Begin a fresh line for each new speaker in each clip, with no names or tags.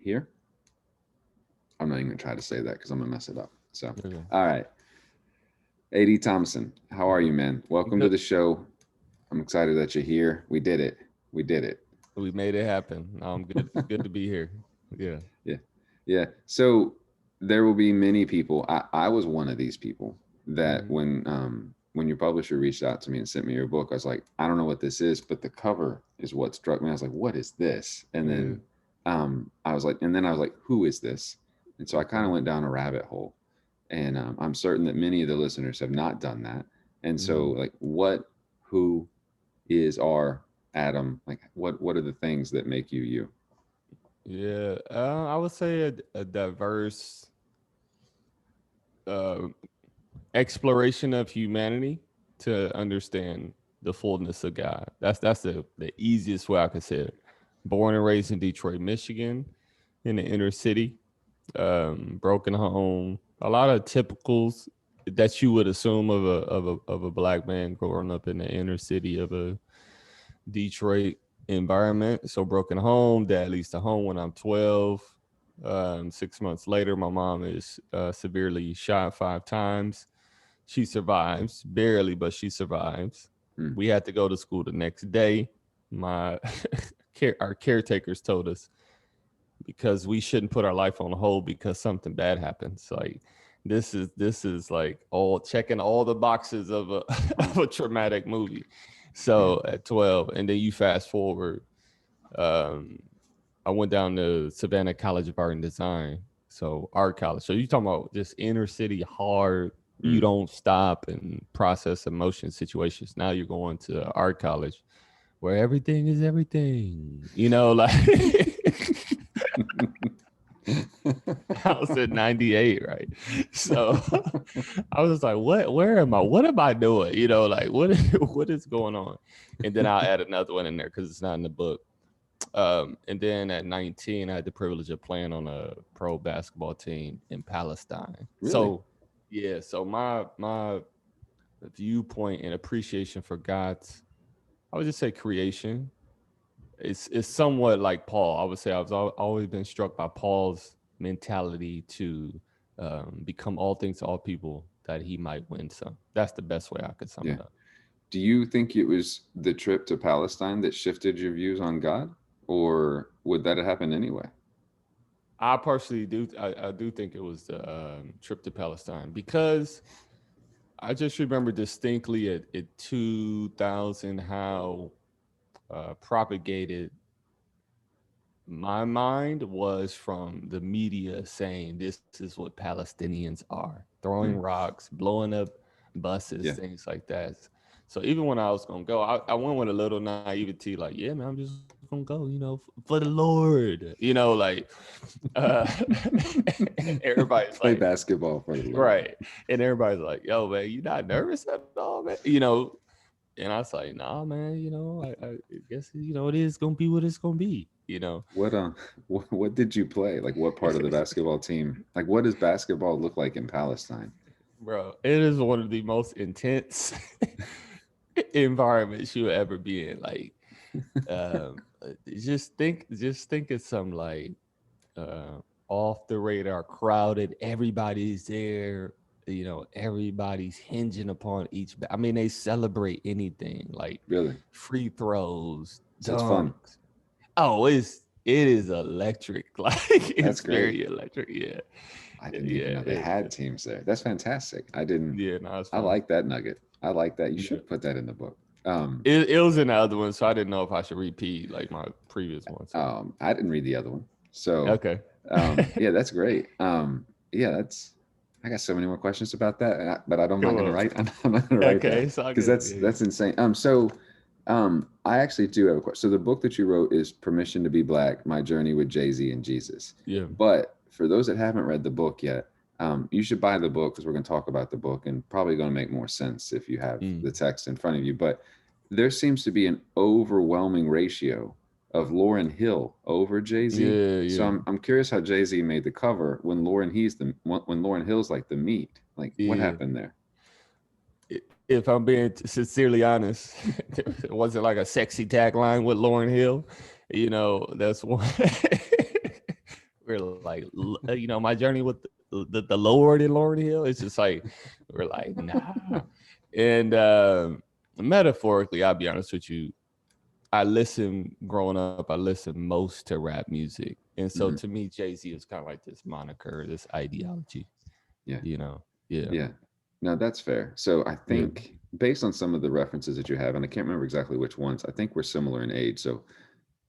here. I'm not even gonna try to say that because I'm gonna mess it up. So,
Okay.
all right. AD Thomason, how are you, man? Welcome to
Good.
the show. I'm excited that you're here. We did it. We did it.
We made it happen. I'm good. Good to be here. Yeah.
Yeah. Yeah. So there will be many people. I was one of these people that
Hmm.
when your publisher reached out to me and sent me your book, I was like, I don't know what this is, but the cover is what struck me. I was like, what is this? And
Yeah.
then I was like, who is this? And so I kind of
Right.
went down a rabbit hole. And I'm certain that many of the listeners have not done that. And so,
Hmm.
like, what, who is our Adam? Like, what are the things that make you you?
Yeah. I would say a diverse uh, exploration of humanity to understand the fullness of God. That's the easiest way I could say it. Born and raised in Detroit, Michigan, in the inner city, broken home, a lot of typicals that you would assume of a black man growing up in the inner city of a Detroit environment. So broken home, dad leaves the home when I'm 12. 6 months later, my mom is severely shot 5 times. She survives, barely, but she survives.
Hmm.
We had to go to school the next day. My our caretakers told us because we shouldn't put our life on hold because something bad happens. Like this is like all checking all the boxes of a
Wow.
of a traumatic movie.
Yeah.
So at 12, and then you fast forward, um, I went down to Savannah College of Art and Design. So art college. So you talking about just inner city hard. You
Mm.
don't stop and process emotion situations. Now you're going to art college where everything is everything. Like I was at 98, right? So I was like, where am I? What am I doing? Like what is going on? And then I'll add another one in there because it's not in the book. And then at 19, I had the privilege of playing on a pro basketball team in Palestine.
Really?
So yeah, so my viewpoint and appreciation for God's, I would just say creation, it's somewhat like Paul. I would say always been struck by Paul's mentality to become all things to all people that he might win some. That's the best way I could sum
Yeah.
it up.
Do you think it was the trip to Palestine that shifted your views on God, or would that have happened anyway?
I personally do. I do think it was the trip to Palestine because I just remember distinctly at 2000 how propagated my mind was from the media saying this is what Palestinians are, throwing
Hmm.
rocks, blowing up buses,
Yeah.
things like that. So even when I was gonna go, I went with a little naivety, like, yeah, man, I'm just gonna go, for the Lord, uh, everybody's like,
Play basketball for the Lord.
right, and everybody's like, yo, man, you not nervous at all, man, And I was like, nah, man, I guess it is gonna be what it's gonna be.
What what did you play? Like, what part of the basketball team? Like, what does basketball look like in Palestine?
Bro, it is one of the most intense environments you'll ever be in. Like, just think of some like uh, off the radar, crowded. Everybody's there. Everybody's hinging upon I mean, they celebrate anything like
Really?
free throws,
So it's fun.
dunks. Oh, it is electric. Like
That's
it's
great.
very electric. Yeah,
I didn't even
yeah,
know they had teams there. That's fantastic. I didn't.
yeah. No, it's
I
fun.
like that nugget. I like that. You
Yeah.
should put that in the book. Um,
It was in the other one, so I didn't know if I should repeat like my previous one. So
I didn't read the other one. So,
okay,
yeah, that's great. Yeah, that's. I got so many more questions about that, but I'm not
come
going to
on.
write. I'm not going to write
Okay,
that
it's all
because
good.
that's
Yeah,
that's insane. I actually do have a question. So the book that you wrote is "Permission to Be Black: My Journey with Jay-Z and Jesus."
yeah,
But for those that haven't read the book yet, you should buy the book because we're going to talk about the book and probably going to make more sense if you have
mm.
the text in front of you. But there seems to be an overwhelming ratio of Lauryn Hill over Jay Z.
Yeah,
So
yeah,
I'm curious how Jay Z made the cover when Lauryn Hill's like the meat. Like what
yeah.
happened there?
If I'm being sincerely honest, it wasn't like a sexy tagline with Lauren Hill. That's one. we're like, my journey with the Lord and Lord Hill. It's just like we're like, nah. And metaphorically, I'll be honest with you. I listen growing up. I listened most to rap music, and so
Mhm.
to me, Jay-Z is kind of like this moniker, this ideology.
Yeah.
You know, yeah,
Yeah. No, that's fair. So I
yeah.
think based on some of the references that you have, and I can't remember exactly which ones, I think we're similar in age. So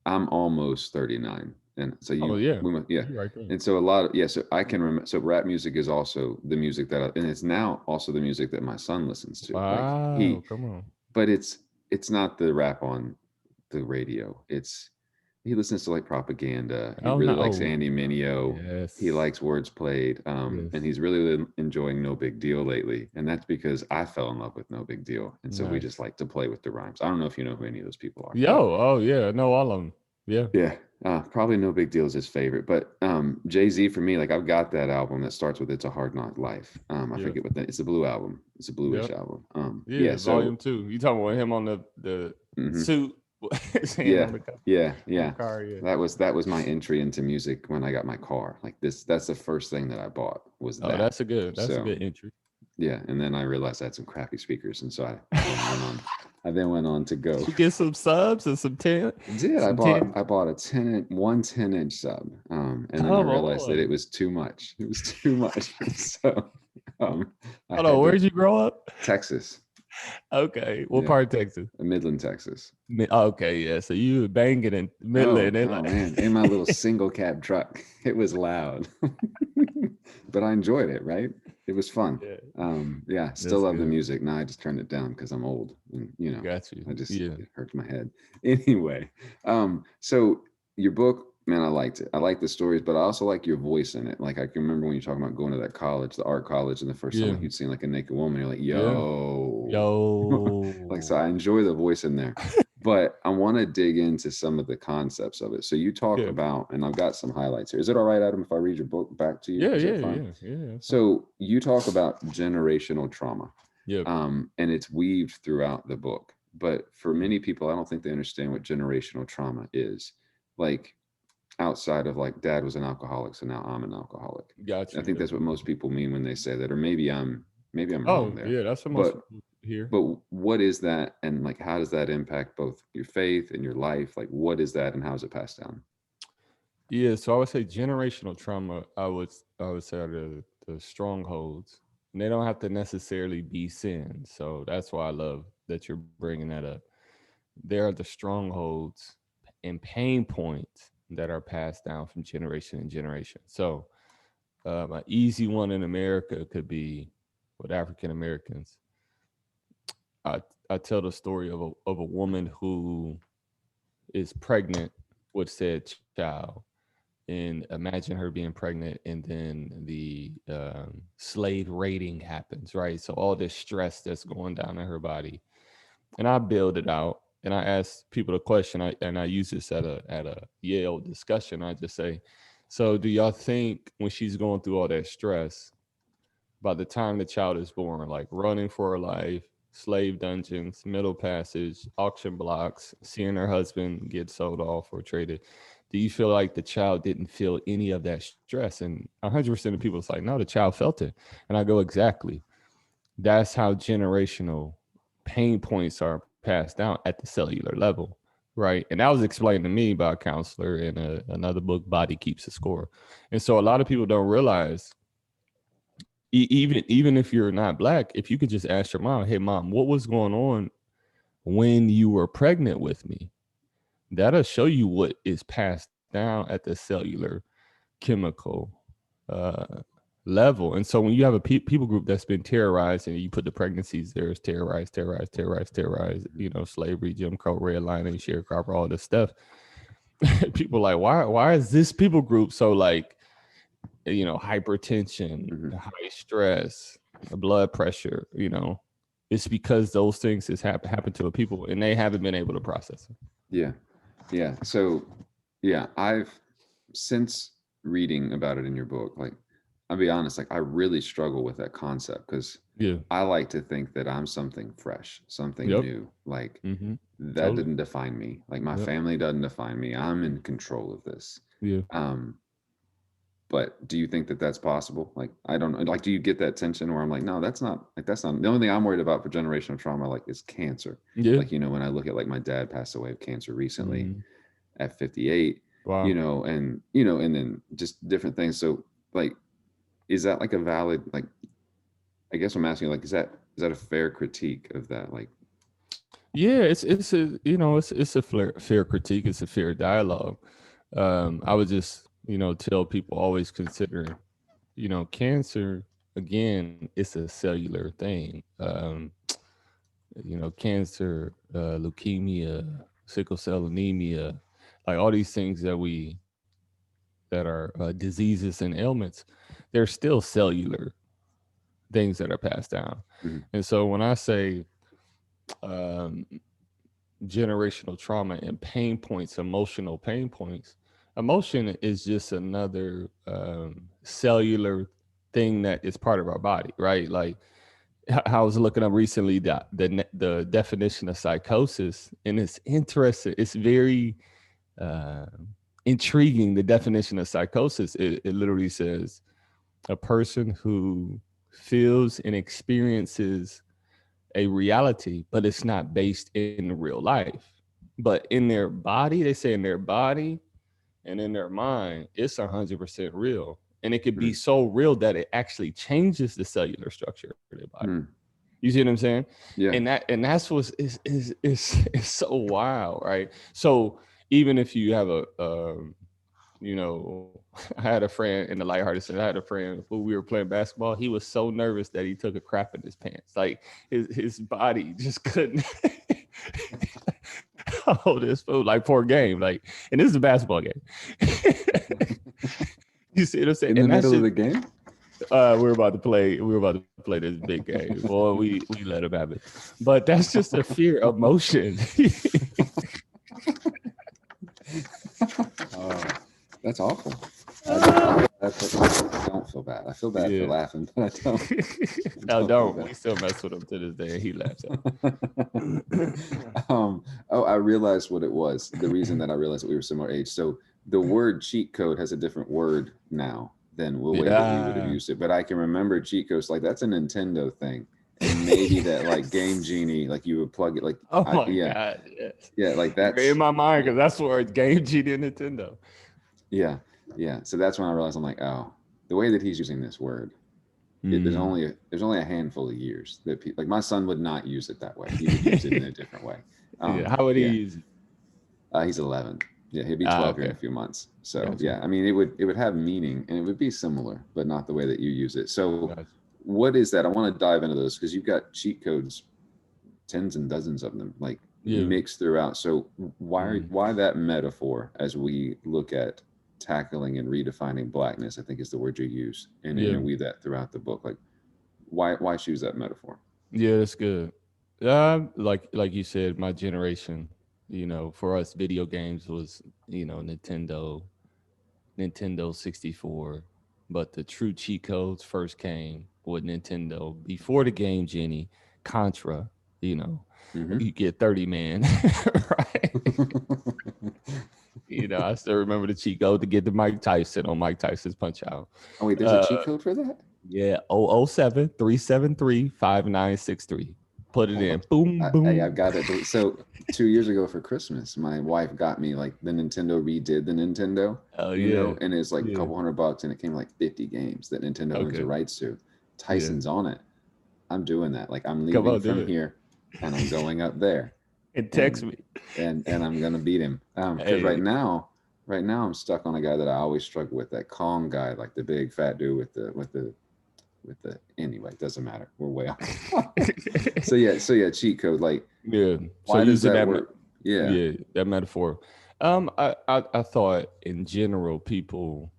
I'm almost 39. And so
Oh
you,
yeah,
we must, yeah.
you right there.
And so a lot of, yeah, so I can remember, so rap music is also the music that, and it's now also the music that my son listens to. Like
Wow,
he,
come on.
but it's not the rap on the radio. He listens to like propaganda. He
Oh
really
no,
likes
oh
Andy Mineo. He
yes,
likes words played. And
yes,
he's really enjoying No Big Deal lately. And that's because I fell in love with No Big Deal. And so we just
nice.
like to play with the rhymes. I don't know if you know who any of those people are,
Yo,
but
oh yeah, no, all of them. Yeah,
yeah, probably No Big Deal is his favorite. But Jay-Z for me, like I've got that album that starts with It's a Hard Knock Life. I
yeah,
forget what that, it's a blue album. It's a bluish
yep,
album. Yeah,
yeah.
so
Volume 2. You talking about him on the
mhm.
suit, his hand
Yeah,
on the car,
yeah.
Yeah.
That was my entry into music when I got my car. Like this, that's the first thing that I bought was
Oh,
that.
that's a
So
good entry.
yeah, and then I realized I had some crappy speakers, and so I then went on. I then went on to go.
Did you get some subs and some ten,
Did I
some
bought
10?
I bought a 10-inch sub, and then I
Come
realized that it
on.
was too much. It was too much, so um, I
Hold on,
had to
where'd you grow up?
Texas,
Okay, what
yeah,
part of Texas?
Midland, Texas.
Okay, yeah. So you were banging in Midland. They
Oh
like,
man, in my little single cab truck, it was loud, but I enjoyed it. Right, it was fun.
yeah,
Yeah, still
that's
love the
good.
music. Now I just turned it down because I'm old, and
Got you.
I just
Yeah,
it hurts my head. Anyway, so your book, man, I liked it. I like the stories, but I also like your voice in it. Like I can remember when you're talking about going to that college, the art college, and the first time
yeah,
like you'd seen like a naked woman, you're like,
yeah.
yo, like so.
Yo.
I enjoy the voice in there, but I want to dig into some of the concepts of it. So you talk
Yeah.
about, and I've got some highlights here. Is it all right, Adam, if I read your book back to you?
Yeah,
Is
yeah,
that fine?
yeah, yeah. That's fine.
So you talk about generational trauma,
Yep.
and it's weaved throughout the book. But for many people, I don't think they understand what generational trauma is. Like outside of like dad was an alcoholic, so now I'm an alcoholic.
Got
I
you.
think
Yep.
that's what most people mean when they say that, or maybe I'm wrong
Oh,
there.
yeah, that's what most
But
people hear.
but what is that, and like how does that impact both your faith and your life? Like what is that, and how is it passed down?
Yeah, so I would say generational trauma, I would say are the strongholds. And they don't have to necessarily be sin. So that's why I love that you're bringing that up. There are the strongholds and pain points that are passed down from generation and generation. So an easy one in America could be with African Americans. I I tell the story of a woman who is pregnant with said child, and imagine her being pregnant, and then the slave raiding happens, right? So all this stress that's going down in her body, and I build it out, and I ask people the question, and I use this at a Yale discussion. I just say, so do y'all think when she's going through all that stress, by the time the child is born, like running for her life, slave dungeons, middle passage, auction blocks, seeing her husband get sold off or traded, do you feel like the child didn't feel any of that stress? And 100% of people is like, no, the child felt it. And I go, exactly. That's how generational pain points are passed down at the cellular level. Right. And that was explained to me by a counselor in another book, Body Keeps a Score. And so a lot of people don't realize even if you're not black, if you could just ask your mom, "Hey, mom, what was going on when you were pregnant with me?" That'll show you what is passed down at the cellular chemical uh, level. And so when you have a people group that's been terrorized, and you put the pregnancies there as terrorized, terrorized, terrorized, terrorized, slavery, Jim Crow, redlining, sharecropper, all this stuff. People like, why is this people group so like hypertension,
Hmm.
high stress, blood pressure, it's because those things has happen to the people and they haven't been able to process it.
Yeah, yeah. So yeah, I've since reading about it in your book, like I'll be honest, like I really struggle with that concept because
Yeah.
I like to think that I'm something fresh, something
Yep.
new. Like
Mm-hmm.
that
Totally.
didn't define me. Like my
Yep.
family doesn't define me. I'm in control of this.
Yeah.
Um, But do you think that that's possible? Like, I don't know. Like, do you get that tension where I'm like, no, that's not like, that's not the only thing I'm worried about for generational trauma, like, is cancer.
Yeah.
Like, when I look at like my dad passed away of cancer recently
Mhm.
at 58,
Wow.
and then just different things. So like, is that like a valid, like, I guess I'm asking, like, is that a fair critique of that? Like,
Yeah, it's a it's a fair critique. It's a fair dialogue. I would just tell people always consider cancer again. It's a cellular thing. Cancer, leukemia, sickle cell anemia, like all these things that are diseases and ailments, they're still cellular things that are passed down.
mhm,
And so when I say um, generational trauma and pain points, emotional pain points, emotion is just another cellular thing that is part of our body, right? Like I was looking up recently the definition of psychosis, and it's interesting. It's very uh, intriguing. The definition of psychosis, it literally says a person who feels and experiences a reality, but it's not based in real life. But in their body, they say in their body and in their mind, it's 100% real. And it could be
mhm,
so real that it actually changes the cellular structure of their body.
mhm.
You see what I'm saying?
Yeah.
And that's what's is so wild, right? So even if you have you know, I had a friend in the lighthearted sense. I had a friend who we were playing basketball. He was so nervous that he took a crap in his pants. Like his body just couldn't hold his food. Like poor game. Like, and this is a basketball game. You see what I'm saying?
In the
And that's
middle of
just
the game?
we're about to play. We were about to play this big game. Well, we let him have it, but that's just a fear of motion.
Oh, that's awful. I don't feel bad. I feel bad for
Yeah.
laughing, but I don't. I
No,
don't feel
don't. We
bad.
still mess with him to this day. He laughs at
I realized what it was. The reason that I realized that we were similar age. So the word cheat code has a different word now than the way that we would have
Yeah.
used it. But I can remember cheat codes, like, that's a Nintendo thing. And maybe that, like, Game Genie, like, you would plug it, like,
Oh my
yeah,
god. Yes.
yeah, like,
You're in
that's,
my mind
yeah,
because that's where it's Game Genie and Nintendo.
yeah, yeah. So that's when I realized, I'm like, oh, the way that he's using this word,
Mm.
there's only a handful of years that like, my son would not use it that way. He would use it in a different way.
Yeah. How would he
Yeah,
use it?
he's 11. Yeah, he'll be
Ah,
12 here in
okay.
a few months. So
Gotcha.
yeah, I mean, it would have meaning and it would be similar, but not the way that you use it. So
Gotcha.
what is that? I want to dive into those because you've got cheat codes, tens and dozens of them, like,
Yeah.
mixed throughout. So
Mm.
why that metaphor as we look at tackling and redefining blackness? I think is the word you use,
Yeah.
and weave that throughout the book. Like, why choose that metaphor?
Yeah, that's good. Like you said, my generation, for us, video games was, Nintendo 64, but the true cheat codes first came with Nintendo before the Game Genie, Contra, you know,
Mm-hmm.
you get 30 man, right? I still remember the cheat code to get the Mike Tyson on Mike Tyson's Punch Out.
Oh wait, there's a
Uh,
cheat code for that?
yeah, 007-373-5963. Put it
Hold
in.
on.
Boom,
Hey, I've
boom.
got it. So 2 years ago for Christmas, my wife got me, like, the Nintendo redid the Nintendo,
Oh, yeah.
and it's like a
Yeah.
couple $100, and it came like 50 games that Nintendo owns the
Okay.
rights to.
Yeah.
Tyson's on it. I'm doing that. Like, I'm
Come
leaving
on, do
from
it.
here, and I'm going up there,
And text
and
me.
I'm gonna beat him. Because
Hey,
right now I'm stuck on a guy that I always struggle with. That Kong guy, like the big fat dude with the anyway, it doesn't matter, we're way off. So yeah, cheat code, like,
yeah. So
why does
using
that
that,
work? Yeah.
yeah, that metaphor. I thought in general people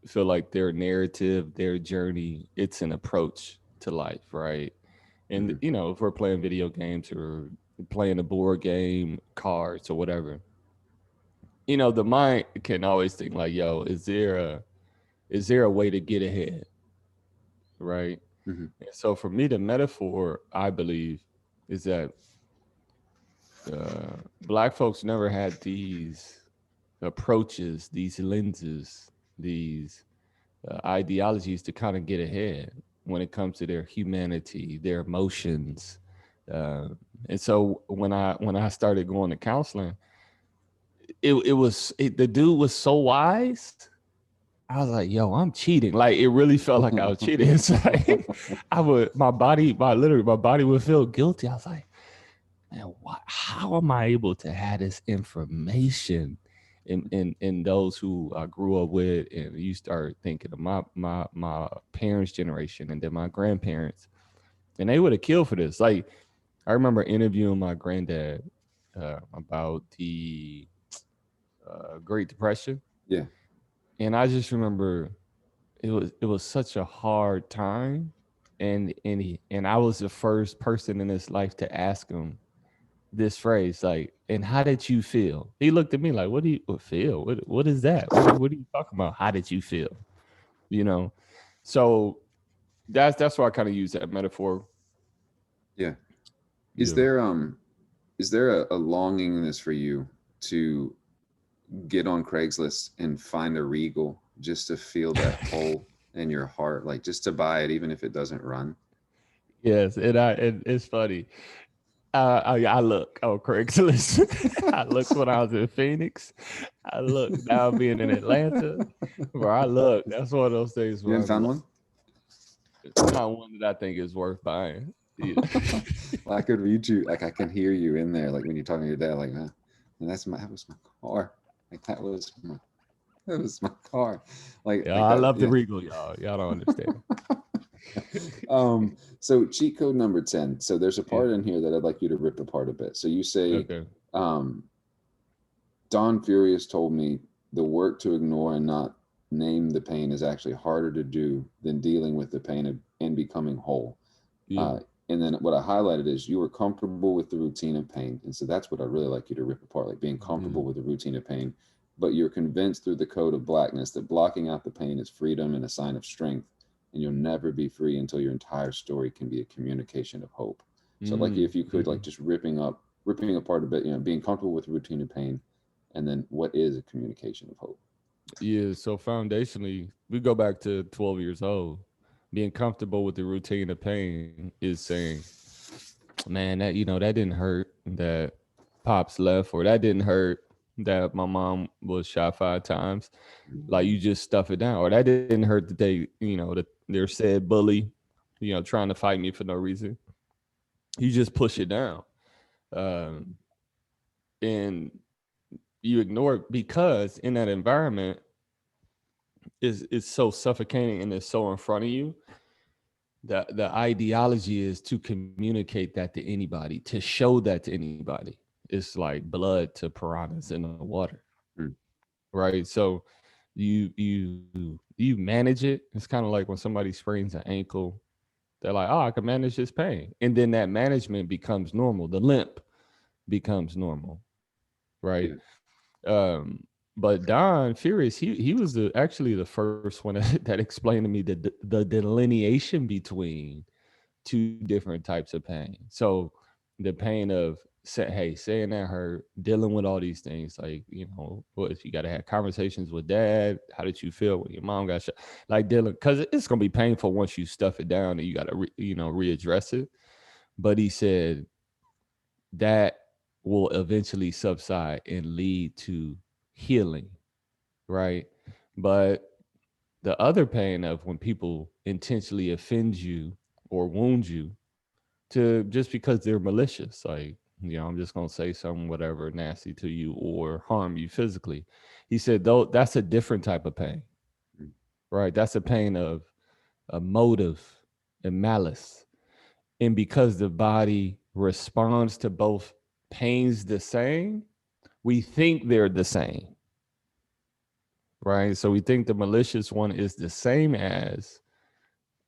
feel like their narrative, their journey, it's an approach to life, right? And
Hmm.
if we're playing video games or playing a board game, cards or whatever, the mind can always think like, "Yo, is there a way to get ahead?" Right?
Hmm.
And so for me, the metaphor I believe is that Black folks never had these approaches, these lenses. these ideologies to kind of get ahead when it comes to their humanity, their emotions. Uh, and so when I started going to counseling, the dude was so wise. I was like, yo, I'm cheating. Like it really felt like I was cheating. It's like my body would feel guilty. I was like, man, how am I able to have this information in those who I grew up with? And you start thinking of my parents' generation and then my grandparents, and they would have killed for this. Like I remember interviewing my granddad about the Great Depression,
Yeah.
and I just remember it was such a hard time, and I was the first person in his life to ask him this phrase, like, and how did you feel? He looked at me like, what do you feel? What is that? What are you talking about? How did you feel? You know? So that's why I kind of use that metaphor.
Yeah. Is
Yeah.
there a longingness for you to get on Craigslist and find a Regal just to feel that pull in your heart, like just to buy it, even if it doesn't run?
Yes, it's funny. I look on Craigslist. I looked when I was in Phoenix. I look now being in Atlanta. Where I look, that's one of those things
You
where
haven't
I'm
found
like,
one?
not one that I think is worth buying. Yeah.
Well, I could read you, like I can hear you in there, like when you're talking to your dad, like, that was my car. Like that was my car.
Yeah,
Like
I
that,
love the
yeah.
Regal, y'all. Y'all don't understand.
So cheat code number 10. So there's a
Yeah.
part in here that I'd like you to rip apart a bit. So you say,
Okay.
um, Don Furious told me the work to ignore and not name the pain is actually harder to do than dealing with the pain and becoming whole.
Yeah.
Uh, and then what I highlighted is you were comfortable with the routine of pain. And so that's what I really like you to rip apart, like being
Yeah.
comfortable with the routine of pain. But you're convinced through the code of blackness that blocking out the pain is freedom and a sign of strength. And you'll never be free until your entire story can be a communication of hope. So I'd like you,
Mm,
if you could, like
mhm.
just ripping apart a bit, being comfortable with the routine of pain. And then what is a communication of hope?
Yeah. So foundationally, we go back to 12 years old. Being comfortable with the routine of pain is saying, man, that didn't hurt that pops left, or that didn't hurt that my mom was shot 5 times. Like
Mhm.
you just stuff it down, or that didn't hurt that that their said bully, trying to fight me for no reason. You just push it down, um, and you ignore it because in that environment is so suffocating and it's so in front of you. The ideology is to communicate that to anybody, to show that to anybody. It's like blood to piranhas in the water,
Mm.
right? So you manage it. It's kind of like when somebody sprains an ankle, they're like, oh, I can manage this pain, and then that management becomes normal. The limp becomes normal, right?
Yeah.
Um, but Don Furious, he was actually the first one that explained to me the delineation between two different types of pain. So the pain of saying that hurt, dealing with all these things, like what if you got to have conversations with dad? How did you feel when your mom got shot? Like dealing, because it's gonna be painful once you stuff it down and you got to readdress it. But he said that will eventually subside and lead to healing, right? But the other pain of when people intentionally offend you or wound you to just because they're malicious, like, I'm just gonna say something whatever nasty to you or harm you physically. He said, though, that's a different type of pain,
Mm.
right? That's a pain of a motive and malice. And because the body responds to both pains the same, we think they're the same, right? So we think the malicious one is the same as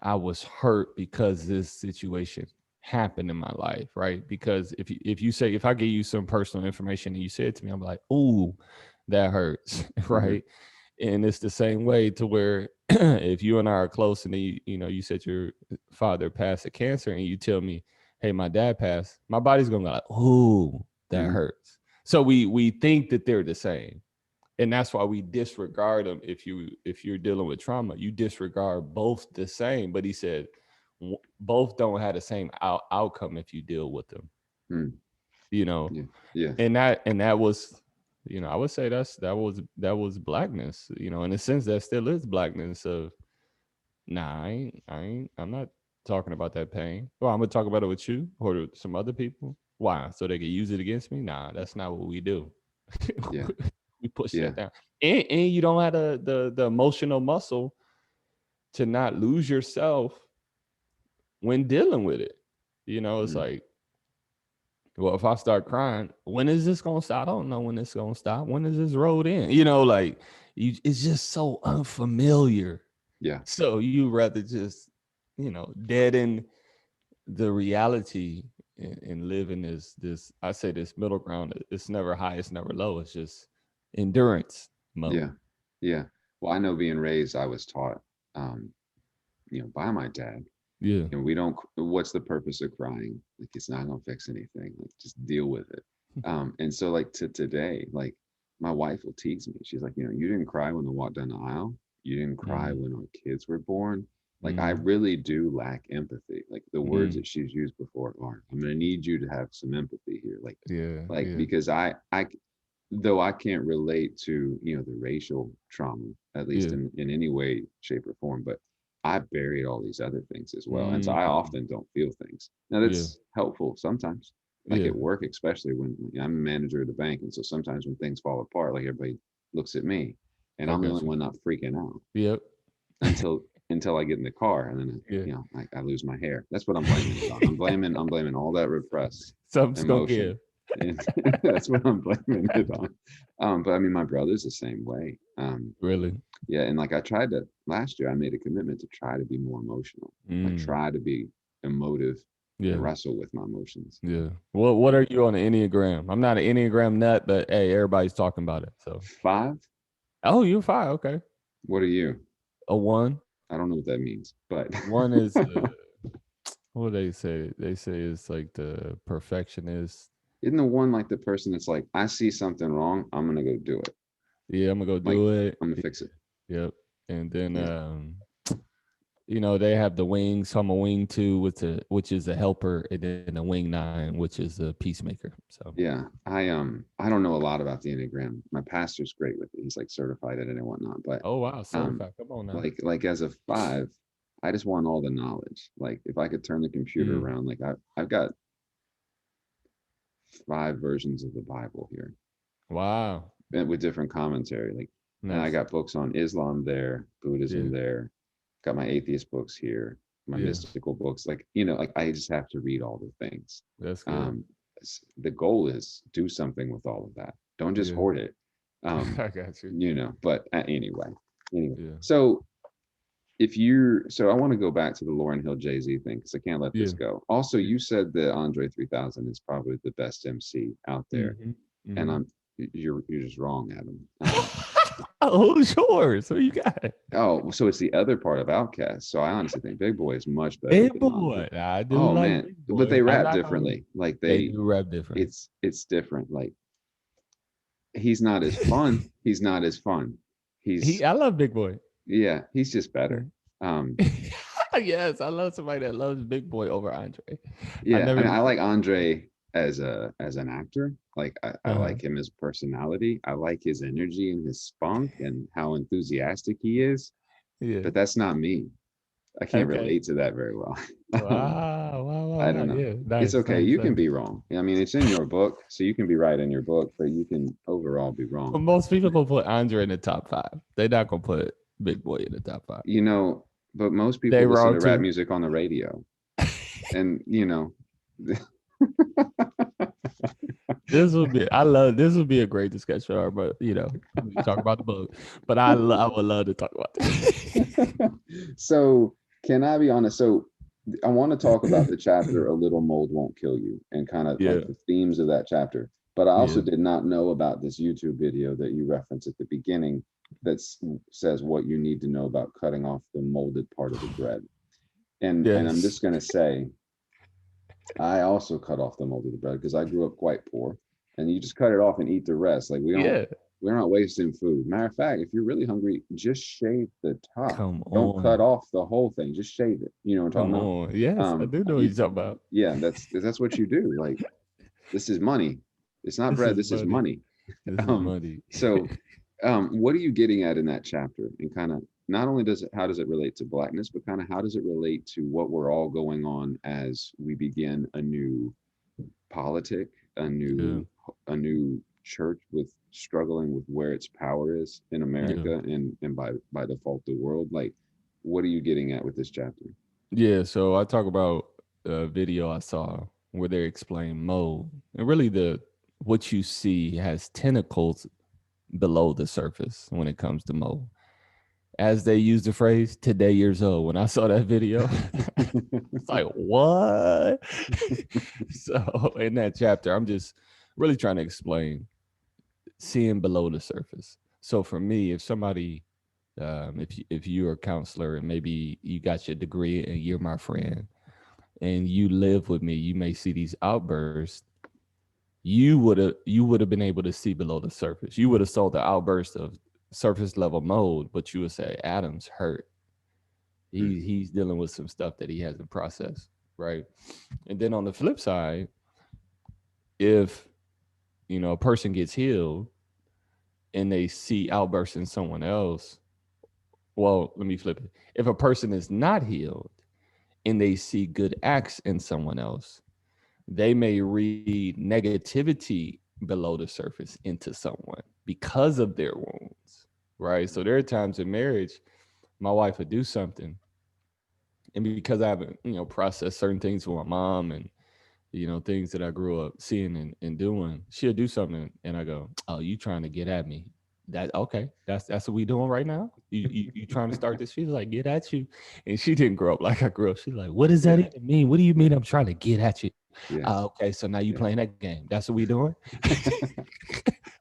I was hurt because this situation happened in my life, right? Because if you say, if I give you some personal information and you say it to me, I'm like, ooh, that hurts,
Mm-hmm.
right? And it's the same way to where if you and I are close and then you said your father passed of cancer and you tell me, hey, my dad passed, my body's gonna be like, ooh, that
Mm-hmm.
hurts. So we think that they're the same. And that's why we disregard them. If you're dealing with trauma, you disregard both the same. But he said both don't have the same outcome if you deal with them.
Mm.
You know,
Yeah. Yeah.
and that was, I would say that was blackness. In a sense, that still is blackness of, nah, I'm not talking about that pain. Well, I'm gonna talk about it with you or some other people. Why? So they can use it against me? Nah, that's not what we do.
Yeah.
We push
Yeah.
that down. And you don't have the emotional muscle to not lose yourself when dealing with it. It's
Mm.
like, well, if I start crying, when is this gonna stop? I don't know when it's gonna stop. When is this road in? Like it's just so unfamiliar.
Yeah.
So you rather just, deaden the reality and live in this, I say, this middle ground. It's never high, it's never low. It's just endurance mode.
Yeah. Yeah. Well, I know being raised, I was taught, um, by my dad.
Yeah.
We don't. What's the purpose of crying? Like, it's not gonna fix anything. Like, just deal with it. And so, like, to today, like, my wife will tease me. She's like, you didn't cry when I walked down the aisle. You didn't cry
Mm,
when our kids were born. Like, I
mm,
really do lack empathy. Like, the words
mm.
that she's used before are, I'm gonna need you to have some empathy here.
Yeah,
Like,
yeah,
because I though I can't relate to, the racial trauma, at least
yeah.
in any way, shape, or form, but I buried all these other things as well. And so I
Mm,
often don't feel things. Now
yeah,
that's helpful sometimes, like
yeah.
at work, especially when I'm a manager at the bank. And so sometimes when things fall apart, like everybody looks at me and
I
I'm the
got
only
you.
one not freaking out
Yep.
until I get in the car and then,
Yeah.
like I lose my hair. That's what I'm blaming it on. I'm blaming all that repressed
Something's gonna
emotion.
give.
And that's what I'm blaming it on. But I mean, my brother's the same way.
Really.
Yeah, and like I tried to last year, I made a commitment to try to be more emotional. Like
Mm,
try to be emotive and
yeah.
wrestle with my emotions.
Yeah. What are you on the Enneagram? I'm not an Enneagram nut, but hey, everybody's talking about it. So,
Five?
oh, you're fine. Okay.
What are you?
A one.
I don't know what that means, but
One is what do they say? They say it's like the perfectionist.
isn't the one like the person that's like, I see something wrong, I'm gonna go do it.
Yeah, I'm gonna go
Like
do it.
I'm gonna fix it.
Yep. And then
Yeah.
they have the wings. So I'm a wing two, which is a helper, and then a wing nine, which is a peacemaker. So
Yeah. I don't know a lot about the Enneagram. My pastor's great with it. He's like certified in it and whatnot. But
oh wow,
um
certified. Come on now.
like as a five, I just want all the knowledge. Like if I could turn the computer
Mm,
around, like I've got five versions of the Bible here
wow.
and with different commentary. Like, and I
Nice.
got books on Islam there, Buddhism
Yeah.
there, got my atheist books here, my
Yeah.
mystical books. Like, like I just have to read all the things.
That's good.
Um, the goal is do something with all of that. Don't just
Yeah.
hoard it. Um,
I got you.
but anyway.
Yeah.
So so I want to go back to the Lauryn Hill Jay-Z thing because I can't let
Yeah.
this go. Also, you said that Andre 3000 is probably the best MC out there,
Hmm.
and
Hmm.
you're just wrong, Adam.
Oh, who's yours? Who you got?
Oh, so it's the other part of Outkast. So I honestly think Big Boy is much better
Big
than Andre.
boy. I do
Oh
like
man,
Big
but
Boy.
they
I'm
rap
not gonna.
differently. Like
They do rap different.
it's different. Like he's not as fun. He's not as fun. He's
I love Big Boy.
yeah, he's just better. Um,
Yes, I love somebody that loves Big Boy over Andre. I
yeah,
never.
and I like Andre as an actor. Like I
Uh-huh.
like him as personality. I like his energy and his spunk and how enthusiastic he is.
Yeah.
But that's not me. I can't
Okay.
relate to that very well. um,
Wow. Wow. Wow.
I
Wow.
don't know.
Yeah.
It's
Nice.
okay.
Nice.
You can
Nice.
be wrong. I mean, it's in your book, so you can be right in your book, but you can overall be
But
wrong.
most people gonna put Andre in the top five. They're not gonna put Big Boy in the top five.
You know, but most
They
people listen
wrong
to rap
too.
music on the radio, and
This would be a great discussion, but we talk about the book. But I would love to talk about this.
so can I be honest? So I want to talk about the chapter "A Little Mold Won't Kill You" and kind of
Yeah.
like the themes of that chapter. But I also
Yeah.
did not know about this YouTube video that you referenced at the beginning that says what you need to know about cutting off the molded part of the bread. And I'm
Yes.
just gonna say, I also cut off the molded bread because I grew up quite poor, and you just cut it off and eat the rest. Like we don't
Yeah.
we're not wasting food. Matter of fact, if you're really hungry, just shave the top.
Come
Don't cut
on.
off the whole thing. Just shave it. You know what I'm
Come
talking about?
on. Yes, I do know what
You,
you're talking about.
yeah, that's what you do. Like, this is money. It's not
This
bread.
is
This is
money.
money.
This is
Um,
money.
so, what are you getting at in that chapter? And kind of not only how does it relate to blackness, but kind of how does it relate to what we're all going on as we begin a new politic, a
Yeah.
new church with struggling with where its power is in
Yeah.
America and by default the world. Like, what are you getting at with this chapter?
Yeah. So I talk about a video I saw where they explain mold. And really the what you see has tentacles below the surface when it comes to mold. As they use the phrase today years old. When I saw that video, it's like, what? So in that chapter, I'm just really trying to explain seeing below the surface. So for me, if somebody, if you're a counselor and maybe you got your degree and you're my friend and you live with me, you may see these outbursts. You would have been able to see below the surface. You would have saw the outburst of surface level mode, but you would say Adam's hurt.
Mm,
He's dealing with some stuff that he hasn't processed, right? And then on the flip side, if a person gets healed and they see outbursts in someone else, well, let me flip it. If a person is not healed and they see good acts in someone else, they may read negativity below the surface into someone because of their wounds, right? So there are times in marriage, my wife would do something, and because I haven't, processed certain things with my mom and things that I grew up seeing and doing, she'll do something, and I go, "Oh, you trying to get at me? That okay? That's what we doing right now? You trying to start this?" She's like, "Get at you," and she didn't grow up like I grew up. She's like, "What does that
yeah,
even mean? What do you mean I'm trying to get at you?"
yes,
Okay, so now you
yeah.
playing that game. That's what we doing,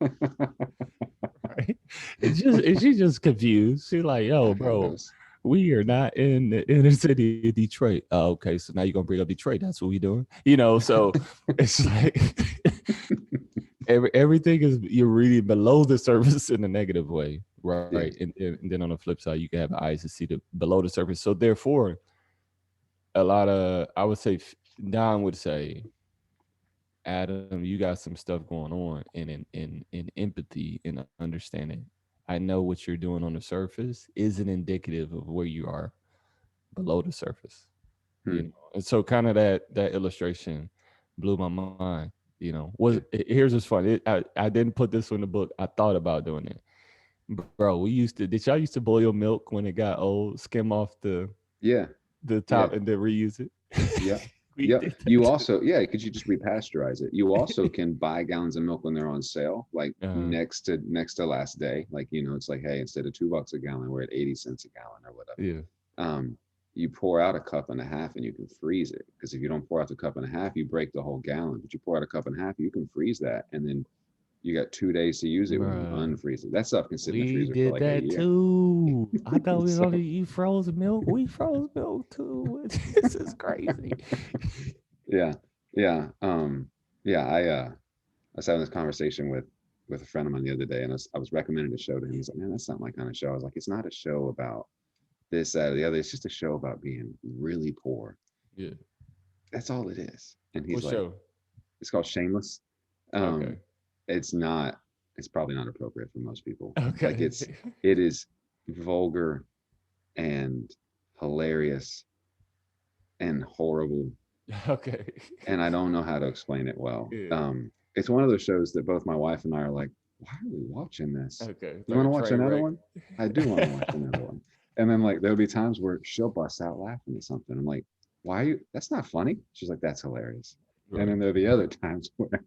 right? And she's just confused. She's like, "Yo,
I've had
bro,
those.
we are not in the inner city of Detroit." Okay, so now you're gonna bring up Detroit. That's what we doing, So it's like everything is you're reading below the surface in a negative way, right?
Yeah.
And then on the flip side, you can have eyes to see the below the surface. So therefore, a lot of I would say Don would say, Adam, you got some stuff going on, and in empathy and understanding. I know what you're doing on the surface isn't indicative of where you are below the surface.
Hmm.
And so kind of that illustration blew my mind.
Yeah.
Here's what's funny. I didn't put this in the book. I thought about doing it, bro. We used to. Did y'all used to boil milk when it got old? Skim off
Yeah.
the
Yeah.
top and then reuse it.
Yeah.
We
Yeah.
did
You
that.
also, yeah, because you just repasteurize it. You also can buy gallons of milk when they're on sale, like
Uh,
next to last day. Like, it's like, hey, instead of $2 a gallon, we're at 80 cents a gallon or whatever.
yeah.
You pour out a cup and a half and you can freeze it. Because if you don't pour out the cup and a half, you break the whole gallon. But you pour out a cup and a half, you can freeze that. And then you got 2 days to use it when you
Bruh.
unfreeze it. That stuff can sit in the
We
freezer for
did
like a
that
year.
too. I thought we was
So
only eat frozen milk. We froze milk too. This is crazy.
yeah, yeah, yeah. I was having this conversation with a friend of mine the other day, and I was recommending a show to him. He's like, "Man, that's not my kind of show." I was like, "It's not a show about this, that, or the other. It's just a show about being really poor.
Yeah.
That's all it is." And
For
he's like,
sure.
"It's called Shameless." Um,
Okay.
it's not. It's probably not appropriate for most people. Like
Okay.
it is vulgar and hilarious and horrible,
Okay.
and I don't know how to explain it well.
Yeah.
It's one of those shows that both my wife and I are like, "Why are we watching this?
Okay. It's
You
like
want
a
to watch
train
another
wreck.
one? I do want to watch another one." And then like there'll be times where she'll bust out laughing at something. I'm like, "Why are you? That's not funny." She's like, "That's hilarious." And
Right.
then there'll be other times where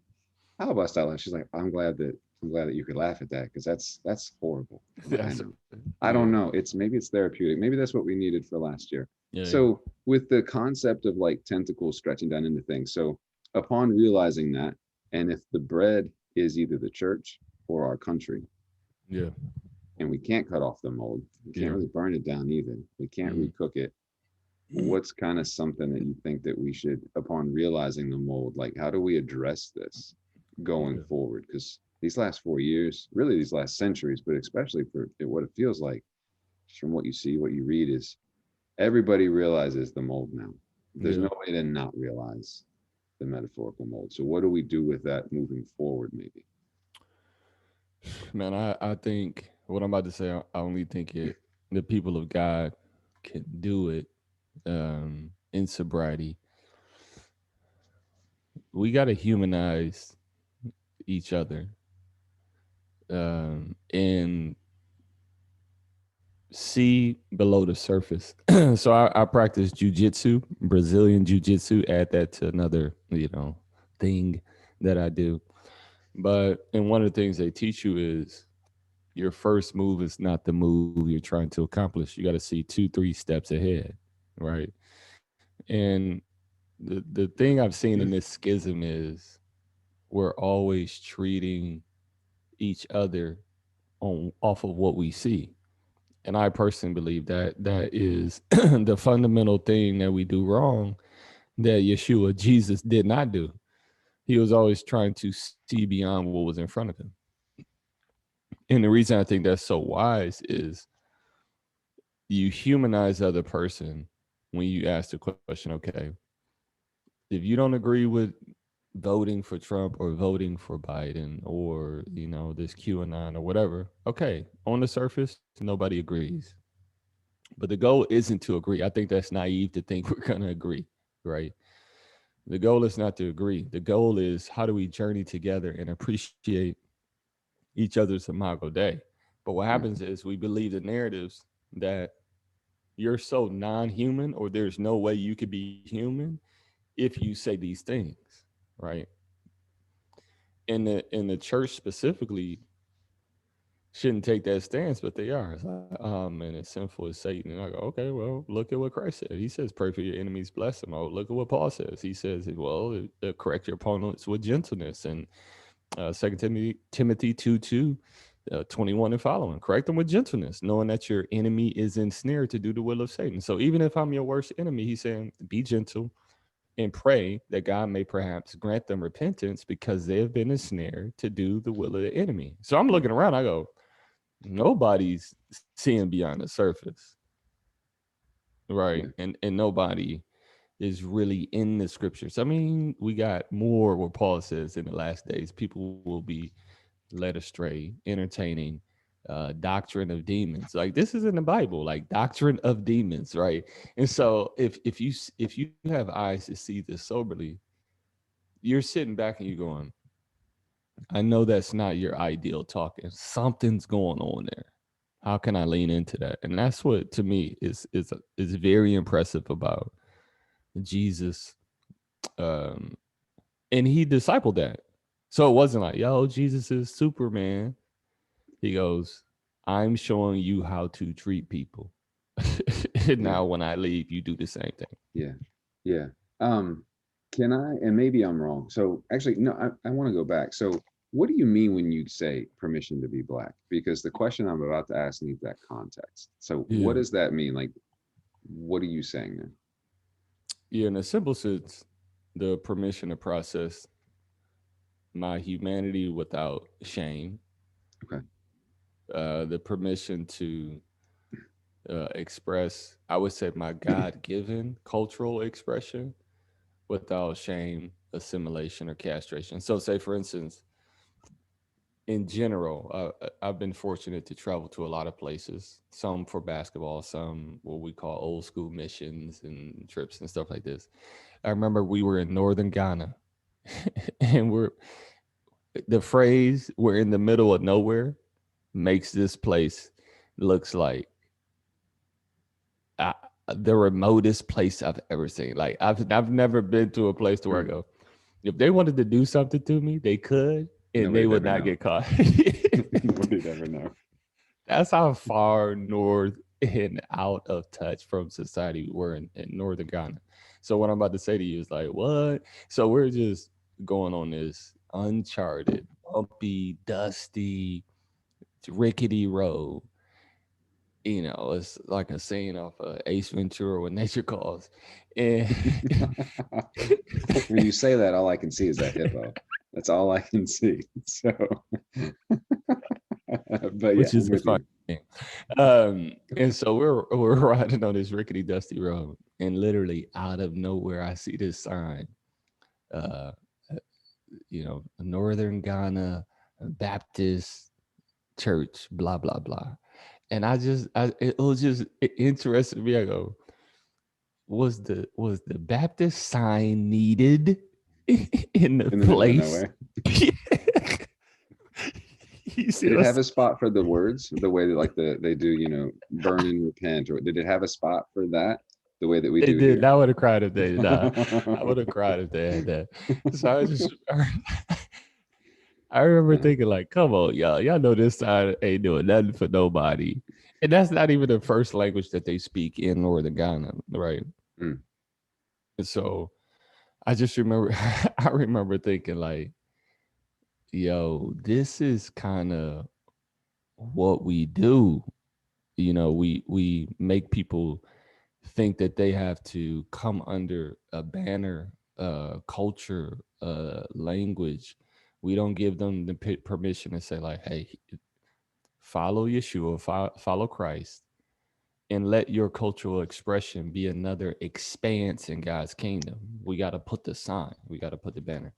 I'll bust out laughing. She's like, I'm glad that you could laugh at that because that's horrible." I'm like, "I
That's
know. I
yeah.
don't know. Maybe it's therapeutic. Maybe that's what we needed for last year."
Yeah.
So with the concept of like tentacles stretching down into things, so upon realizing that, and if the bread is either the church or our country,
Yeah.
and we can't cut off the mold, we can't
Yeah.
really burn it down either, we can't
Mm.
recook it, what's kind of something that you think that we should, upon realizing the mold, like how do we address this going
Yeah.
forward? Because these last 4 years, really these last centuries, but especially for what it feels like, just from what you see, what you read, is everybody realizes the mold now. There's
Yeah.
no way to not realize the metaphorical mold. So what do we do with that moving forward, maybe?
Man, I think what I'm about to say, I only think the people of God can do it in sobriety. We got to humanize each other and see below the surface. So I practice jujitsu, Brazilian jujitsu. Add that to another, thing that I do. But and one of the things they teach you is your first move is not the move you're trying to accomplish. You got to see 2, 3 steps ahead, right? And the thing I've seen in this schism is we're always treating each other on off of what we see. And I personally believe that that is the fundamental thing that we do wrong that Yeshua, Jesus, did not do. He was always trying to see beyond what was in front of him. And the reason I think that's so wise is you humanize the other person when you ask the question, okay, if you don't agree with voting for Trump or voting for Biden or, this QAnon or whatever, okay, on the surface, nobody agrees. But the goal isn't to agree. I think that's naive to think we're going to agree, right? The goal is not to agree. The goal is how do we journey together and appreciate each other's imago Dei. But what
Yeah,
happens is we believe the narratives that you're so non-human or there's no way you could be human if you say these things, right? In the church specifically shouldn't take that stance, but they are. It's like, oh man, it's sinful as Satan. And I go, okay, well, look at what Christ said. He says, pray for your enemies, bless them. Oh, look at what Paul says. He says, well, correct your opponents with gentleness. And 2 Timothy 2:2, 21 and following. Correct them with gentleness, knowing that your enemy is ensnared to do the will of Satan. So even if I'm your worst enemy, he's saying, be gentle and pray that God may perhaps grant them repentance because they have been ensnared to do the will of the enemy. So I'm
yeah,
looking around, I go, nobody's seeing beyond the surface, right?
yeah,
And nobody is really in the scriptures. I mean, we got more where Paul says in the last days, people will be led astray, entertaining doctrine of demons. Like this is in the Bible, like doctrine of demons, right? And so if you have eyes to see this soberly, you're sitting back and you're going, I know that's not your ideal talking. Something's going on there. How can I lean into that? And that's what to me is very impressive about Jesus. Um, and he discipled that. So it wasn't like, yo, Jesus is Superman. He goes, I'm showing you how to treat people. And
yeah,
now when I leave, you do the same thing.
yeah, yeah. Um, can I, and maybe I'm wrong. So actually, no, I want to go back. So what do you mean when you say permission to be black? Because the question I'm about to ask needs that context. So what
Yeah.
does that mean? Like, what are you saying there?
Yeah. In a simple sense, the permission to process my humanity without shame,
Okay.
the permission to express, I would say, my God given cultural expression without shame, assimilation, or castration. So, say, for instance, in general, I've been fortunate to travel to a lot of places, some for basketball, some what we call old school missions and trips and stuff like this. I remember we were in northern Ghana and the phrase we're in the middle of nowhere makes this place looks like uh, the remotest place I've ever seen. Like I've never been to a place to where I
Mm,
go, if they wanted to do something to me, they could, and they
nobody'd
would
ever
not
know.
get caught.
Nobody'd ever know.
That's how far north and out of touch from society we were in northern Ghana. So what I'm about to say to you is like, what? So we're just going on this uncharted, bumpy, dusty, rickety road. It's like a scene off of Ace Ventura when nature calls. And
When you say that, all I can see is that hippo. That's all I can see. So, but yeah,
which is
I'm
a
with
fun
you.
thing. And so we're riding on this rickety dusty road, and literally out of nowhere, I see this sign. Uh, Northern Ghana Baptist Church, blah blah blah. And it was just it interested me. I go, was the Baptist sign needed in the
In the middle of
place?
nowhere.
You see
Did
what
it
I'm
have
saying?
a spot for the words, the way that like they do, burn and repent, or did it have a spot for that, the way that we
It
do
did.
here?
I would have cried if they did not. I would have cried if they had that. So I just I remember
Uh,
thinking like, come on, y'all. Y'all know this side ain't doing nothing for nobody. And that's not even the first language that they speak in Northern Ghana, right?
mm,
And so I just remember I remember thinking like, yo, this is kind of what we do. We make people think that they have to come under a banner, culture, language. We don't give them the permission to say like, hey, follow Yeshua, follow Christ, and let your cultural expression be another expanse in God's kingdom. We got to put the sign, we got to put the banner.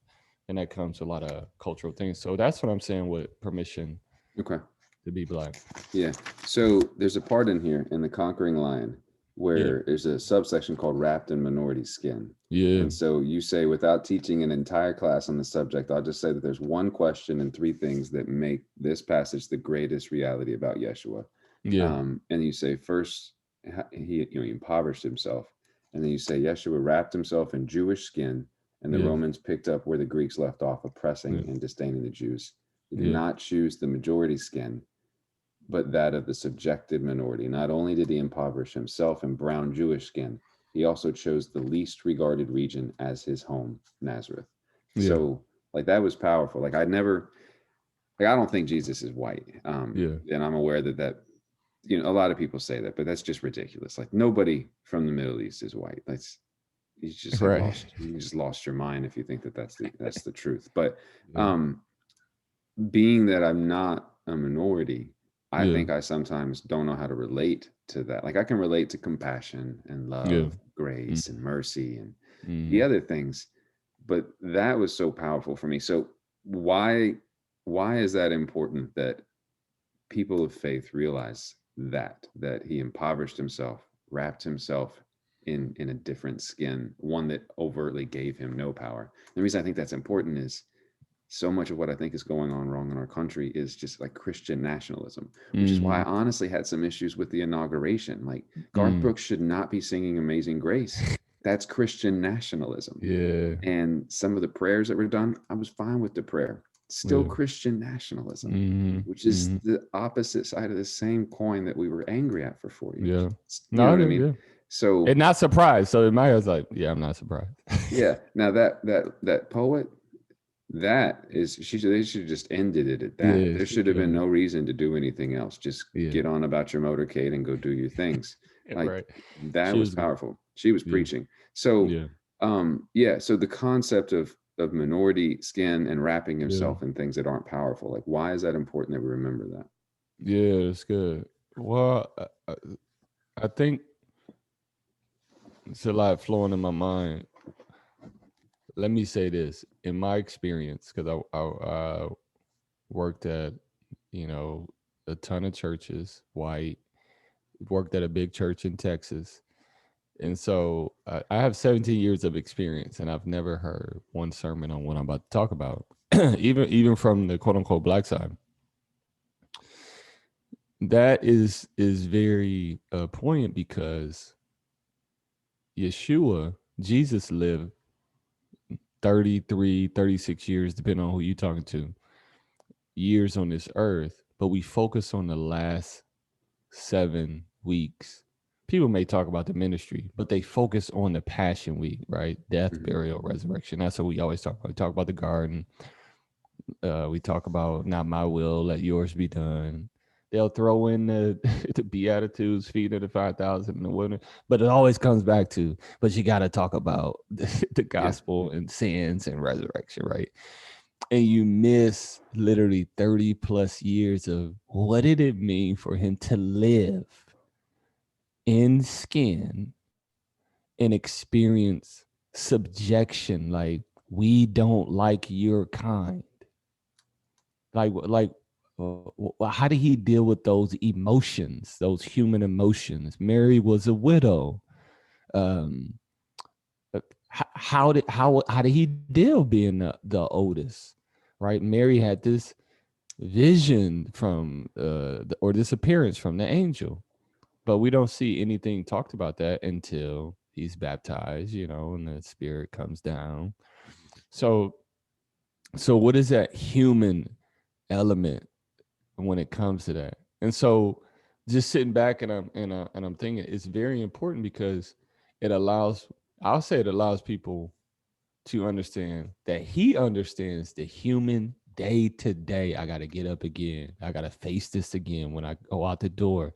And that comes to a lot of cultural things. So that's what I'm saying with permission
okay.
to be black.
Yeah. So there's a part in here in the Conquering Lion
Yeah.
where there's a subsection called Wrapped in Minority Skin.
Yeah.
And so you say, without teaching an entire class on the subject, I'll just say that there's one question and three things that make this passage the greatest reality about Yeshua.
Yeah.
And you say, first, he impoverished himself. And then you say, Yeshua wrapped himself in Jewish skin, and the
Yeah.
Romans picked up where the Greeks left off, oppressing
Yeah.
and disdaining the Jews. He did
Yeah.
not choose the majority skin, but that of the subjected minority. Not only did he impoverish himself in brown Jewish skin, he also chose the least regarded region as his home, Nazareth.
Yeah.
So, like, that was powerful. Like, I don't think Jesus is white.
Yeah.
And I'm aware that a lot of people say that, but that's just ridiculous. Like, nobody from the Middle East is white.
Right.
You just lost your mind if you think that that's the truth. But
Yeah.
being that I'm not a minority, I
Yeah.
think I sometimes don't know how to relate to that. Like, I can relate to compassion and
Yeah.
love, grace and mercy and the
Mm.
other things, but that was so powerful for me. So why is that important that people of faith realize that he impoverished himself, wrapped himself in a different skin, one that overtly gave him no power? The reason I think that's important is so much of what I think is going on wrong in our country is just like Christian nationalism, which is why I
Mm.
honestly had some issues with the inauguration. Like, Garth
Mm.
Brooks should not be singing Amazing Grace. That's Christian nationalism.
Yeah.
And some of the prayers that were done, I was fine with the prayer. Still
Yeah.
Christian nationalism,
Mm.
which is
Mm.
the opposite side of the same coin that we were angry at for 4 years.
Yeah.
You
No,
know
I
what I
do.
mean?
Yeah.
So
And not surprised. So in my head, I was like, yeah, I'm not surprised.
yeah, now that poet, that is, they should have just ended it at that.
Yeah.
There
She
should have
killed
been
it.
no reason to do anything else. Just
Yeah.
get on about your motorcade and go do your things. Like,
Right.
that
She
was
was good.
powerful. She was
Yeah.
preaching. So
Yeah.
yeah, so the concept of minority skin and wrapping
Yeah.
himself in things that aren't powerful, like, why is that important that we remember that?
Yeah. It's good. Well, I think it's a lot flowing in my mind. Let me say this in my experience, because I worked at, you know, a ton of churches, white, worked at a big church in Texas. And so I have 17 years of experience, and I've never heard one sermon on what I'm about to talk about, even from the quote unquote black side. That is very poignant because Yeshua, Jesus lived 33, 36 years, depending on who you're talking to, years on this earth, but we focus on the last 7 weeks. People may talk about the ministry, but they focus on the Passion Week, right? Death,
Mhm.
burial, resurrection. That's what we always talk about. We talk about the garden. We talk about not my will, let yours be done. They'll throw in the, the Beatitudes, feeding the 5,000 in the wilderness, but it always comes back to, but you got to talk about the
Yeah.
gospel and sins and resurrection, right? and you miss literally 30 plus years of what did it mean for him to live in skin and experience subjection, like we don't like your kind, like how did he deal with those emotions, those human emotions? Mary was a widow. um how did he deal being the oldest, right? Mary had this vision from or this appearance from the angel, but we don't see anything talked about that until he's baptized, and the spirit comes down. So what is that human element when it comes to that? And so just sitting back and I'm thinking it's very important because it allows, I'll say it allows people to understand that he understands the human day to day. I got to get up again. I got to face this again when I go out the door.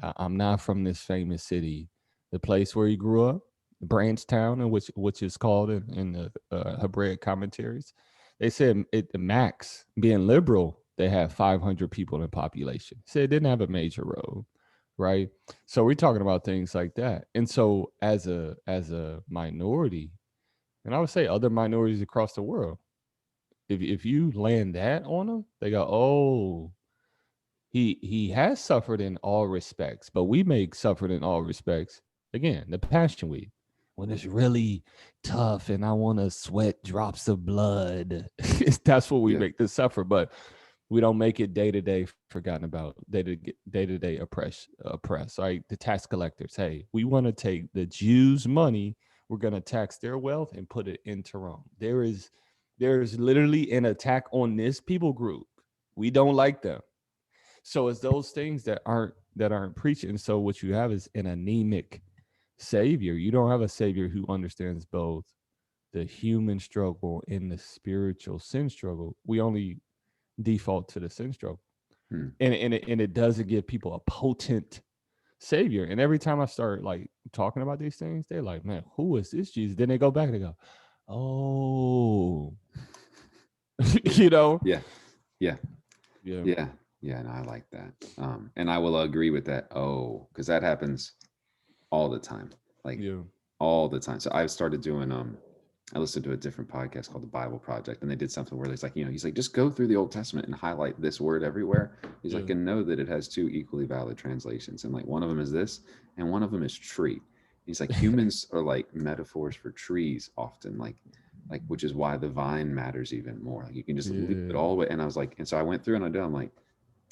I'm not from this famous city. The place where he grew up, Branchtown, and which is called in the Hebraic commentaries, they said the max, being liberal, they had 500 people in population. So it didn't have a major road, right? So we're talking about things like that. And so as a minority, and I would say other minorities across the world, if you land that on them, they go, oh, he has suffered in all respects, but we make suffered in all respects again the Passion Week, when it's really tough and I want to sweat drops of blood. That's what we
Yeah.
make this suffer, but we don't make it day to day forgotten about, day to day oppress, right? The tax collectors, hey, we want to take the Jews money, we're going to tax their wealth and put it into Rome. There's literally an attack on this people group. We don't like them. So it's those things that aren't preaching. So what you have is an anemic savior. You don't have a savior who understands both the human struggle and the spiritual sin struggle. We only default to the sin struggle.
Hmm.
And it doesn't give people a potent savior. And every time I start like talking about these things, they're like, man, who is this Jesus? Then they go back and they go, oh, you know?
Yeah. Yeah.
Yeah.
Yeah. Yeah. And I like that. And I will agree with that. Oh, because that happens all the time. Like
Yeah.
all the time. So I've started doing I listened to a different podcast called the Bible Project, and they did something where it's like, he's like, just go through the Old Testament and highlight this word everywhere. He's
Yeah.
like, and know that it has two equally valid translations. And like one of them is this, and one of them is tree. He's like, humans are like metaphors for trees often, like which is why the vine matters even more. Like you can just leave it
Yeah.
all the way. And I was like, and so I went through and I did, I'm like,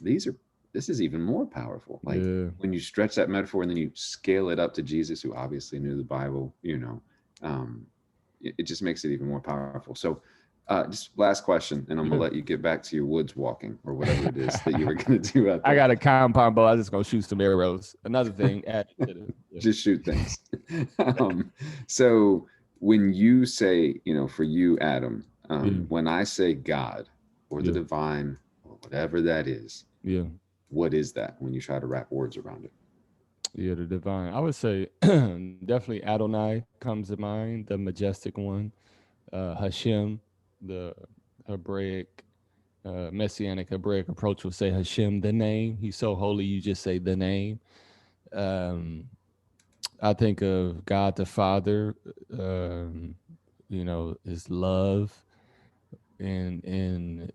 these are this is even more powerful. Like
Yeah.
when you stretch that metaphor and then you scale it up to Jesus, who obviously knew the Bible, it just makes it even more powerful. So, just last question, and I'm gonna
Yeah.
let you get back to your woods walking or whatever it is that you were gonna do out
I
there.
got a compound bow. I just gonna shoot some arrows. Another thing added to the
Just shoot things. um, so when you say, for you, Adam,
yeah,
when I say God or the
yeah,
divine or whatever that is,
yeah,
what is that when you try to wrap words around it?
yeah. The divine. I would say definitely Adonai comes to mind, the majestic one. Hashem, the Hebraic, messianic Hebraic approach would say Hashem, the name. He's so holy, you just say the name. Um, I think of God the Father. Um, his love and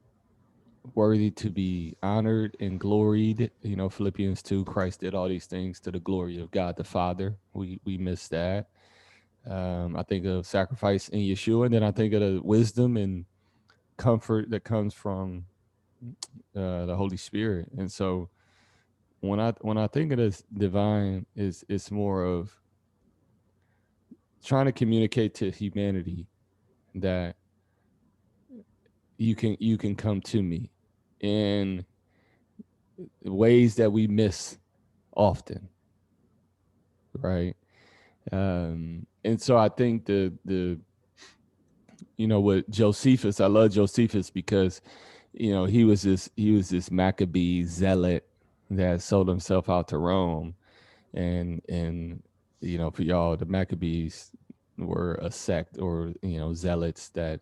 worthy to be honored and gloried. Philippians 2, Christ did all these things to the glory of God the Father. We miss that. I think of sacrifice in Yeshua, and then I think of the wisdom and comfort that comes from the Holy Spirit. And so when I think of this divine, is it's more of trying to communicate to humanity that you can come to me in ways that we miss often, right? And so I think the with Josephus, I love Josephus because he was this Maccabee zealot that sold himself out to Rome, and for y'all, the Maccabees were a sect or zealots that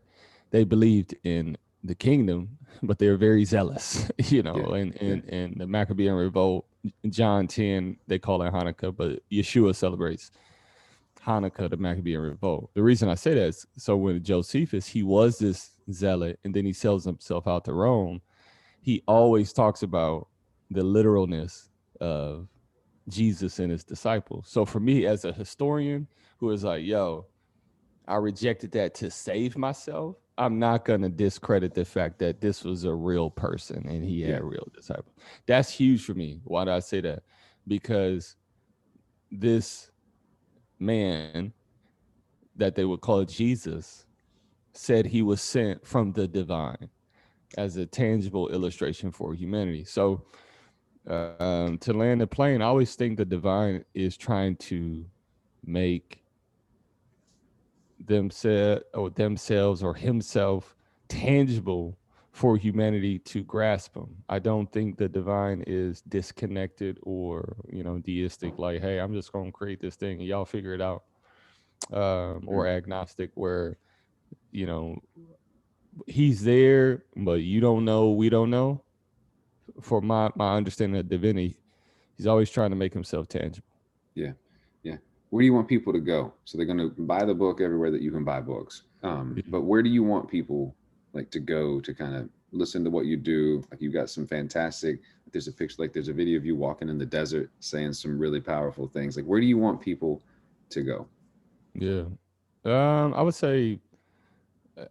they believed in the kingdom, but they're very zealous, you know.
Yeah.
And
Yeah.
and the Maccabean revolt, John 10, they call it Hanukkah, but Yeshua celebrates Hanukkah, the Maccabean revolt. The reason I say that is so when Josephus, he was this zealot, and then he sells himself out to Rome. He always talks about the literalness of Jesus and his disciples. So for me, as a historian who is like, yo, I rejected that to save myself, I'm not going to discredit the fact that this was a real person and he
Yeah.
had real disciples. That's huge for me. Why do I say that? Because this man that they would call Jesus said he was sent from the divine as a tangible illustration for humanity. So to land the plane, I always think the divine is trying to make themselves or himself tangible for humanity to grasp him. I don't think the divine is disconnected or, deistic, like, hey, I'm just going to create this thing and y'all figure it out. Or agnostic, where, you know, he's there, but you don't know, we don't know. For my understanding of divinity, he's always trying to make himself tangible.
Yeah. Yeah. Where do you want people to go? So they're going to buy the book everywhere that you can buy books. But where do you want people like to go to kind of listen to what you do? Like you've got some fantastic, there's a picture, like there's a video of you walking in the desert saying some really powerful things. Like where do you want people to go?
Yeah. I would say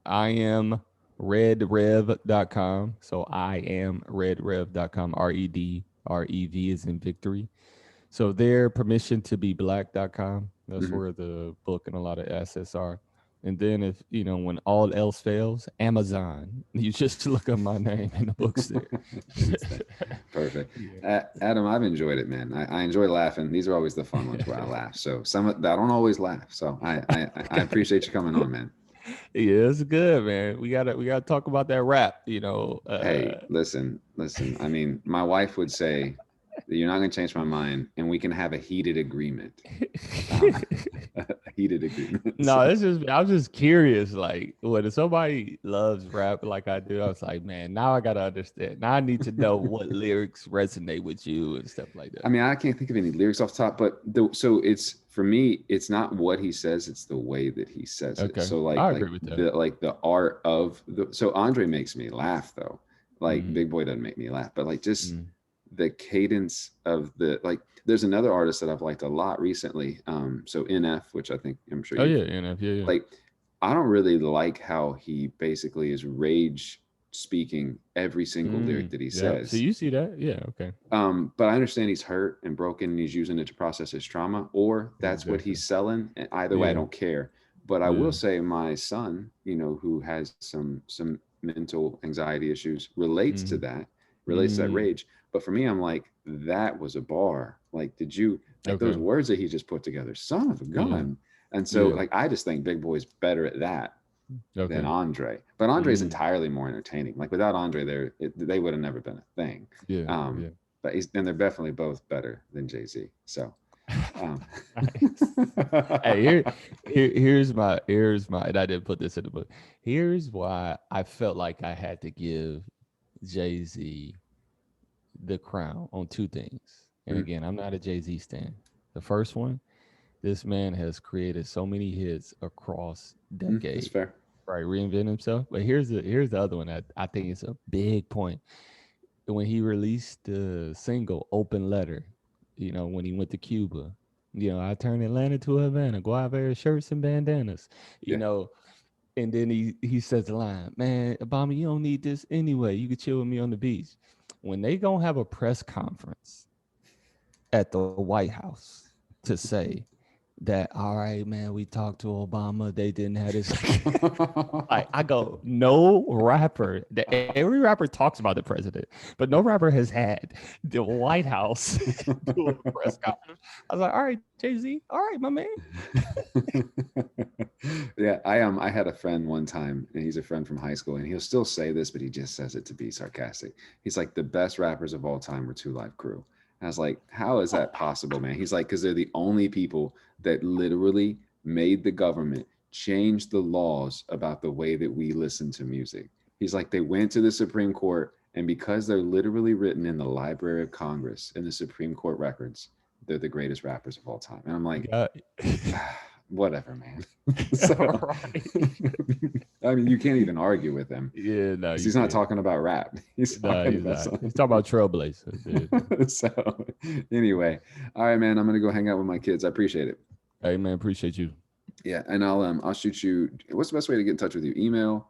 I am redrev.com. So I am redrev.com. REDREV is in victory. So there, permission to be black.com. That's
Mm-hmm.
where the book and a lot of assets are. And then if, when all else fails, Amazon, you just look up my name and the book's there.
Perfect.
Yeah.
Adam, I've enjoyed it, man. I enjoy laughing. These are always the fun ones where I laugh. So I don't always laugh. So I appreciate you coming on, man.
Yeah, it's good, man. We gotta talk about that rap,
Hey, listen. I mean, my wife would say that you're not going to change my mind, and we can have a heated agreement. Um, a heated agreement.
No,
So,
it's just I was just curious. Like when somebody loves rap like I do, I was like, man, now I gotta understand. Now I need to know what lyrics resonate with you and stuff like
I
that.
mean, I can't think of any lyrics off the top, but so it's for me, it's not what he says, it's the way that he says it.
Okay,
So
I
like
agree with that.
the art of the so Andre makes me laugh though. Like
Mm,
Big Boy doesn't make me laugh, but like just
mm.
the cadence of the like there's another artist that I've liked a lot recently. So NF, which I think I'm sure
Oh
you've
yeah, NF, yeah.
like I don't really like how he basically is rage speaking every single lyric that he
Yeah. So
says.
you see that? Yeah. Okay.
But I understand he's hurt and broken and he's using it to process his trauma, or that's what
Exactly.
he's selling. And either way, I
Yeah.
don't care. But I will
Yeah.
say my son, who has some mental anxiety issues,
Mm-hmm.
relates to that
Mm,
rage. But for me, I'm like, that was a bar. Like, did you like those
okay.
words that he just put together? Son of a
Yeah.
gun. And so
Yeah.
like I just think Big Boy's better at that than
Okay.
Andre. But Andre's
Mm,
entirely more entertaining. Like without Andre, they would have never been a thing.
yeah.
Um,
Yeah.
but and they're definitely both better than Jay-Z. So, um,
Nice. Hey, here's my, and I didn't put this in the book. Here's why I felt like I had to give Jay-Z the crown on two things. And
mm,
again, I'm not a Jay-Z stan. The first one, this man has created so many hits across
that's
decades,
fair.
right? Reinvent himself. But here's the other one that I think is a big point. When he released the single "Open Letter," when he went to Cuba, I turned Atlanta to Havana, Guava shirts and bandanas, you
Yeah.
know, and then he says the line, "Man, Obama, you don't need this anyway. You could chill with me on the beach." When they gonna have a press conference at the White House to say that, all right, man, we talked to Obama, they didn't have this. I go, no rapper. Every rapper talks about the president, but no rapper has had the White House do a press conference. I was like, all right, Jay Z, all right, my man.
Yeah, I had a friend one time, and he's a friend from high school, and he'll still say this, but he just says it to be sarcastic. He's like, the best rappers of all time were Two Live Crew. And I was like, how is that possible, man? He's like, because they're the only people that literally made the government change the laws about the way that we listen to music. He's like, they went to the Supreme Court, and because they're literally written in the Library of Congress in the Supreme Court records, they're the greatest rappers of all time. And I'm like,
Yeah.
whatever, man. So,
Right.
I mean, you can't even argue with him.
Yeah, no,
'Cause
you
he's not
can't.
talking about rap. He's
No,
talking
he's
about
not.
something.
He's talking about trailblazers, dude.
So anyway, all right, man. I'm gonna go hang out with my kids. I appreciate it.
Hey, man, appreciate you.
Yeah, and I'll shoot you. What's the best way to get in touch with you? Email,